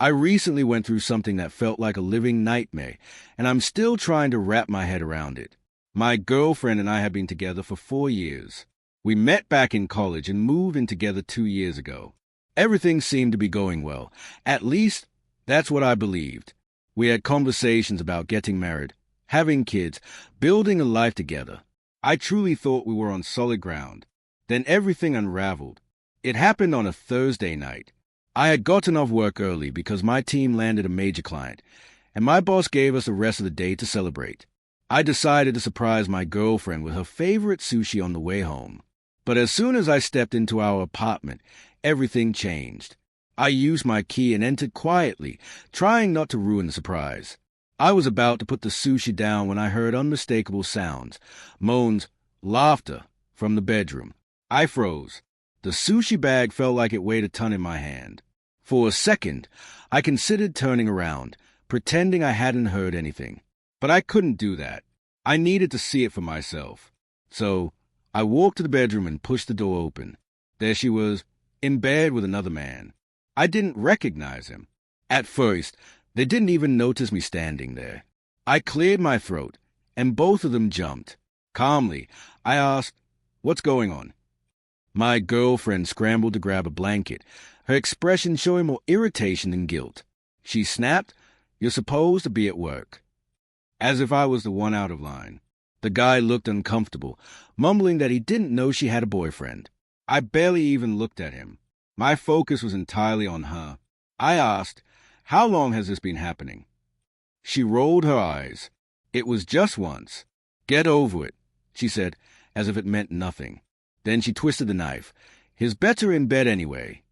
I recently went through something that felt like a living nightmare, and I'm still trying to wrap my head around it. My girlfriend and I have been together for 4 years. We met back in college and moved in together 2 years ago. Everything seemed to be going well. At least, that's what I believed. We had conversations about getting married, having kids, building a life together. I truly thought we were on solid ground. Then everything unraveled. It happened on a Thursday night. I had gotten off work early because my team landed a major client, and my boss gave us the rest of the day to celebrate. I decided to surprise my girlfriend with her favorite sushi on the way home. But as soon as I stepped into our apartment, everything changed. I used my key and entered quietly, trying not to ruin the surprise. I was about to put the sushi down when I heard unmistakable sounds, moans, laughter from the bedroom. I froze. The sushi bag felt like it weighed a ton in my hand. For a second, I considered turning around, pretending I hadn't heard anything. But I couldn't do that. I needed to see it for myself. So I walked to the bedroom and pushed the door open. There she was, in bed with another man. I didn't recognize him. At first, they didn't even notice me standing there. I cleared my throat, and both of them jumped. Calmly, I asked, "What's going on?" My girlfriend scrambled to grab a blanket, her expression showing more irritation than guilt. She snapped, "You're supposed to be at work." As if I was the one out of line. The guy looked uncomfortable, mumbling that he didn't know she had a boyfriend. I barely even looked at him. My focus was entirely on her. I asked, "How long has this been happening?" She rolled her eyes. "It was just once." "Get over it," she said, as if it meant nothing. Then she twisted the knife. "He's better in bed anyway."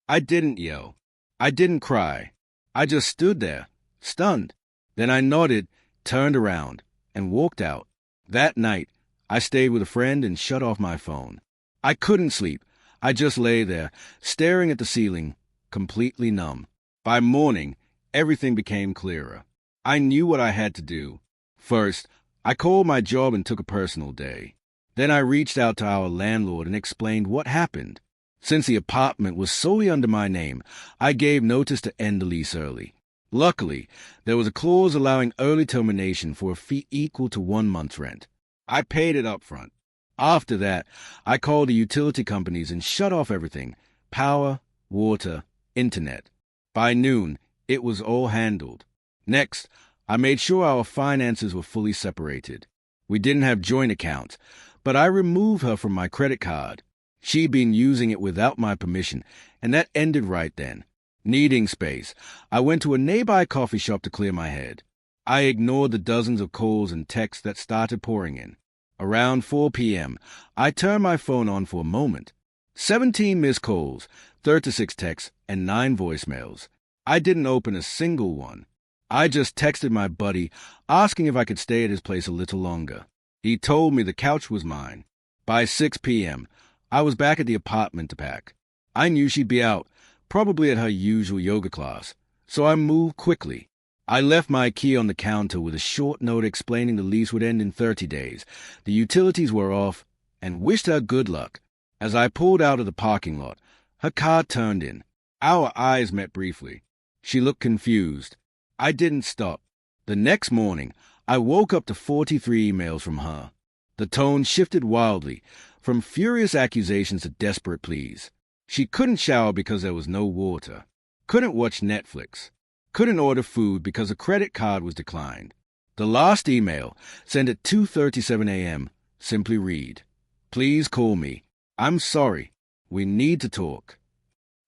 I didn't yell. I didn't cry. I just stood there, stunned. Then I nodded, turned around, and walked out. That night, I stayed with a friend and shut off my phone. I couldn't sleep. I just lay there, staring at the ceiling, completely numb. By morning, everything became clearer. I knew what I had to do. First, I called my job and took a personal day. Then I reached out to our landlord and explained what happened. Since the apartment was solely under my name, I gave notice to end the lease early. Luckily, there was a clause allowing early termination for a fee equal to 1 month's rent. I paid it up front. After that, I called the utility companies and shut off everything: power, water, internet. By noon, it was all handled. Next, I made sure our finances were fully separated. We didn't have joint accounts, but I removed her from my credit card. She'd been using it without my permission, and that ended right then. Needing space, I went to a nearby coffee shop to clear my head. I ignored the dozens of calls and texts that started pouring in. Around 4 p.m., I turned my phone on for a moment. 17 missed calls, 36 texts, and 9 voicemails. I didn't open a single one. I just texted my buddy, asking if I could stay at his place a little longer. He told me the couch was mine. By 6 p.m., I was back at the apartment to pack. I knew she'd be out, probably at her usual yoga class, so I moved quickly. I left my key on the counter with a short note explaining the lease would end in 30 days, the utilities were off, and wished her good luck. As I pulled out of the parking lot, her car turned in. Our eyes met briefly. She looked confused. I didn't stop. The next morning, I woke up to 43 emails from her. The tone shifted wildly, from furious accusations to desperate pleas. She couldn't shower because there was no water, couldn't watch Netflix, couldn't order food because a credit card was declined. The last email, sent at 2:37 a.m., simply read, "Please call me. I'm sorry. We need to talk."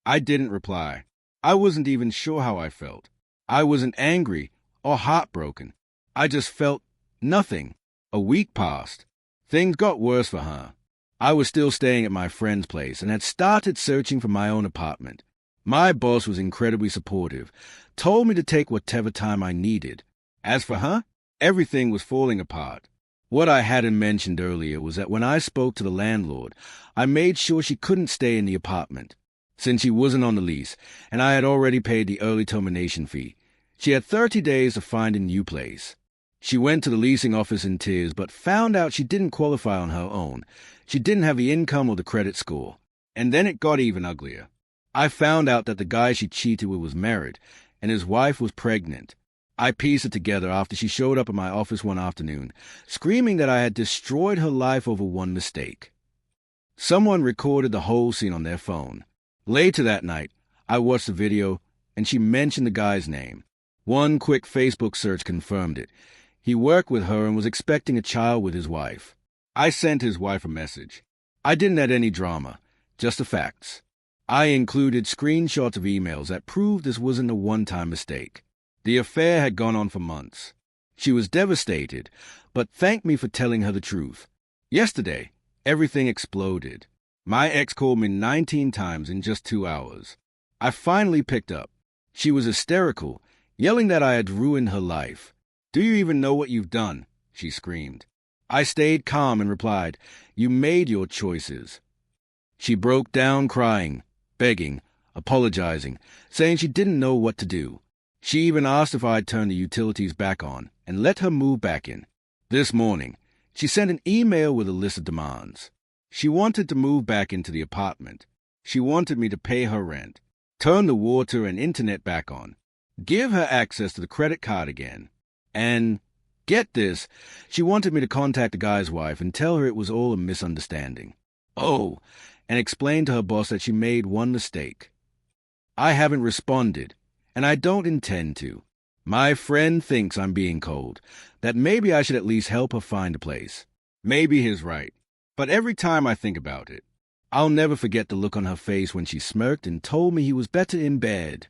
I didn't reply. I wasn't even sure how I felt. I wasn't angry or heartbroken. I just felt nothing. A week passed. Things got worse for her. I was still staying at my friend's place and had started searching for my own apartment. My boss was incredibly supportive, told me to take whatever time I needed. As for her, everything was falling apart. What I hadn't mentioned earlier was that when I spoke to the landlord, I made sure she couldn't stay in the apartment. Since she wasn't on the lease, and I had already paid the early termination fee, she had 30 days to find a new place. She went to the leasing office in tears, but found out she didn't qualify on her own. She didn't have the income or the credit score. And then it got even uglier. I found out that the guy she cheated with was married, and his wife was pregnant. I pieced it together after she showed up at my office one afternoon, screaming that I had destroyed her life over one mistake. Someone recorded the whole scene on their phone. Later that night, I watched the video, and she mentioned the guy's name. One quick Facebook search confirmed it. He worked with her and was expecting a child with his wife. I sent his wife a message. I didn't add any drama, just the facts. I included screenshots of emails that proved this wasn't a one-time mistake. The affair had gone on for months. She was devastated, but thanked me for telling her the truth. Yesterday, everything exploded. My ex called me 19 times in just 2 hours. I finally picked up. She was hysterical, yelling that I had ruined her life. "Do you even know what you've done?" she screamed. I stayed calm and replied, "You made your choices." She broke down crying, begging, apologizing, saying she didn't know what to do. She even asked if I'd turn the utilities back on and let her move back in. This morning, she sent an email with a list of demands. She wanted to move back into the apartment. She wanted me to pay her rent, turn the water and internet back on, give her access to the credit card again, and, get this, she wanted me to contact the guy's wife and tell her it was all a misunderstanding. Oh, and explain to her boss that she made one mistake. I haven't responded, and I don't intend to. My friend thinks I'm being cold, that maybe I should at least help her find a place. Maybe he's right, but every time I think about it, I'll never forget the look on her face when she smirked and told me he was better in bed.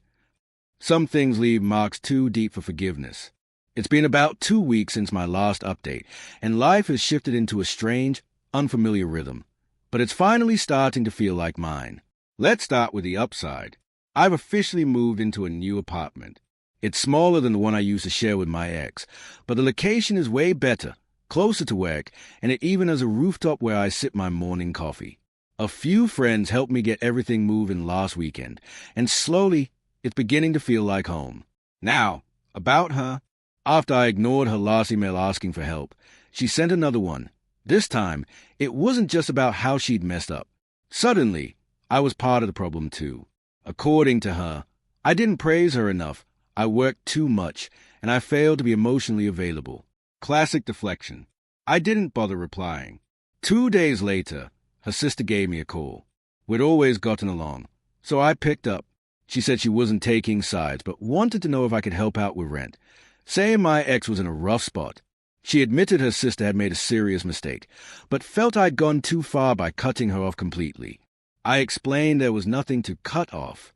Some things leave marks too deep for forgiveness. It's been about 2 weeks since my last update, and life has shifted into a strange, unfamiliar rhythm. But it's finally starting to feel like mine. Let's start with the upside. I've officially moved into a new apartment. It's smaller than the one I used to share with my ex, but the location is way better, closer to work, and it even has a rooftop where I sip my morning coffee. A few friends helped me get everything moving last weekend, and slowly, it's beginning to feel like home. Now, about her. After I ignored her last email asking for help, she sent another one. This time, it wasn't just about how she'd messed up. Suddenly, I was part of the problem too. According to her, I didn't praise her enough, I worked too much, and I failed to be emotionally available. Classic deflection. I didn't bother replying. 2 days later, her sister gave me a call. We'd always gotten along, so I picked up. She said she wasn't taking sides, but wanted to know if I could help out with rent, saying my ex was in a rough spot. She admitted her sister had made a serious mistake, but felt I'd gone too far by cutting her off completely. I explained there was nothing to cut off.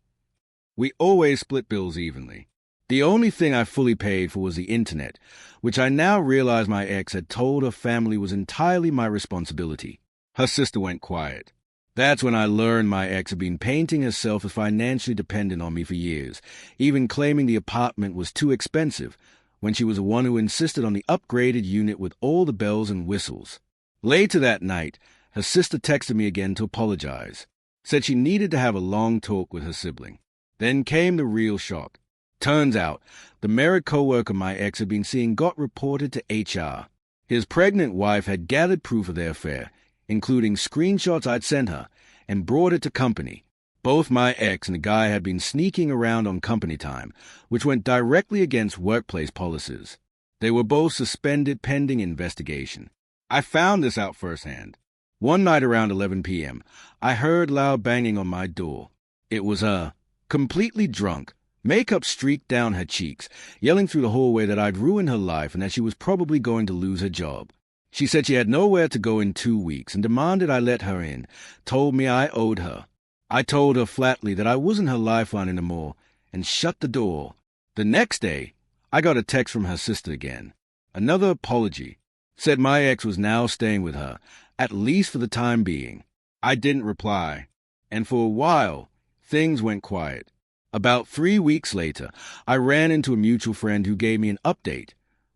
We always split bills evenly. The only thing I fully paid for was the internet, which I now realized my ex had told her family was entirely my responsibility. Her sister went quiet. That's when I learned my ex had been painting herself as financially dependent on me for years, even claiming the apartment was too expensive, when she was the one who insisted on the upgraded unit with all the bells and whistles. Later that night, her sister texted me again to apologize, said she needed to have a long talk with her sibling. Then came the real shock. Turns out, the married co-worker my ex had been seeing got reported to HR. His pregnant wife had gathered proof of their affair, including screenshots I'd sent her, and brought it to company. Both my ex and the guy had been sneaking around on company time, which went directly against workplace policies. They were both suspended pending investigation. I found this out firsthand. One night around 11 p.m., I heard loud banging on my door. It was her, completely drunk, makeup streaked down her cheeks, yelling through the hallway that I'd ruined her life and that she was probably going to lose her job. She said she had nowhere to go in 2 weeks and demanded I let her in, told me I owed her. I told her flatly that I wasn't her lifeline anymore and shut the door. The next day, I got a text from her sister again. Another apology. Said my ex was now staying with her, at least for the time being. I didn't reply, and for a while, things went quiet. About 3 weeks later, I ran into a mutual friend who gave me an update.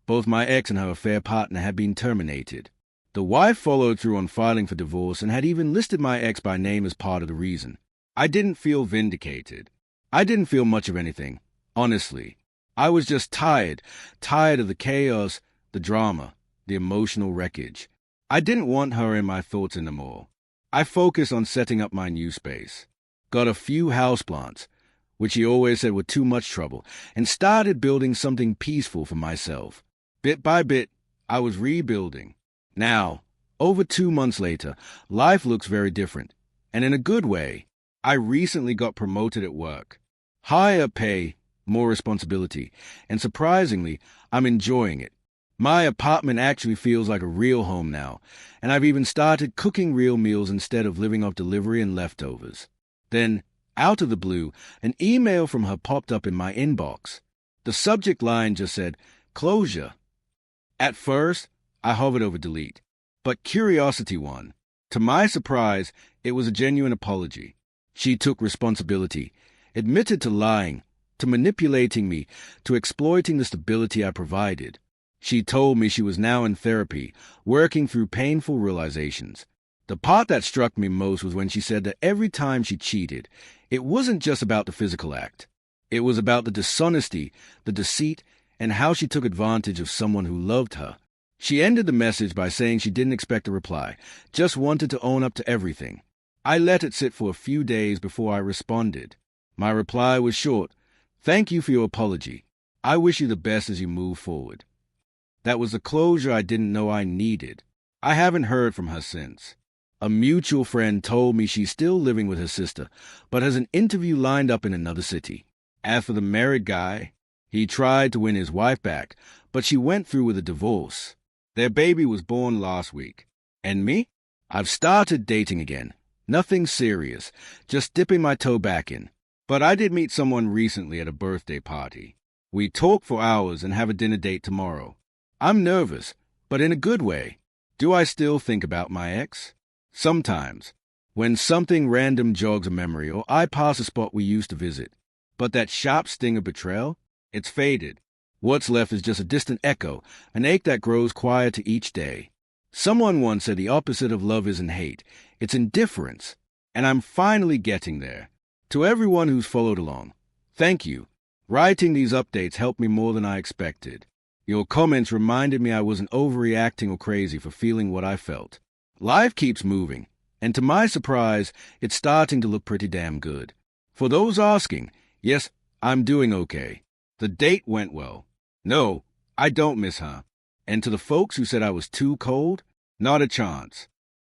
Both my ex and her affair partner had been terminated. The wife followed through on filing for divorce and had even listed my ex by name as part of the reason. I didn't feel vindicated. I didn't feel much of anything, honestly. I was just tired of the chaos, the drama, the emotional wreckage. I didn't want her in my thoughts anymore. I focused on setting up my new space. got a few houseplants, which he always said were too much trouble, and started building something peaceful for myself. Bit by bit, I was rebuilding. Now, over 2 months later, life looks very different, and in a good way. I recently got promoted at work. Higher pay, more responsibility, and surprisingly, I'm enjoying it. My apartment actually feels like a real home now, and I've even started cooking real meals instead of living off delivery and leftovers. Then, out of the blue, an email from her popped up in my inbox. The subject line just said, "Closure." At first, I hovered over delete, but curiosity won. To my surprise, it was a genuine apology. She took responsibility, admitted to lying, to manipulating me, to exploiting the stability I provided. She told me she was now in therapy, working through painful realizations. The part that struck me most was when she said that every time she cheated, it wasn't just about the physical act. It was about the dishonesty, the deceit, and how she took advantage of someone who loved her. She ended the message by saying she didn't expect a reply, just wanted to own up to everything. I let it sit for a few days before I responded. My reply was short. "Thank you for your apology. I wish you the best as you move forward." That was the closure I didn't know I needed. I haven't heard from her since. A mutual friend told me she's still living with her sister, but has an interview lined up in another city. As for the married guy, he tried to win his wife back, but she went through with a divorce. Their baby was born last week. And me? I've started dating again. Nothing serious, just dipping my toe back in. But I did meet someone recently at a birthday party. We talk for hours and have a dinner date tomorrow. I'm nervous, but in a good way. Do I still think about my ex? Sometimes, when something random jogs a memory or I pass a spot we used to visit. But that sharp sting of betrayal, it's faded. What's left is just a distant echo, an ache that grows quieter each day. Someone once said the opposite of love isn't hate, it's indifference. And I'm finally getting there. To everyone who's followed along, thank you. Writing these updates helped me more than I expected. Your comments reminded me I wasn't overreacting or crazy for feeling what I felt. Life keeps moving, and to my surprise, it's starting to look pretty damn good. For those asking, yes, I'm doing okay. The date went well. No, I don't miss her. And to the folks who said I was too cold, not a chance.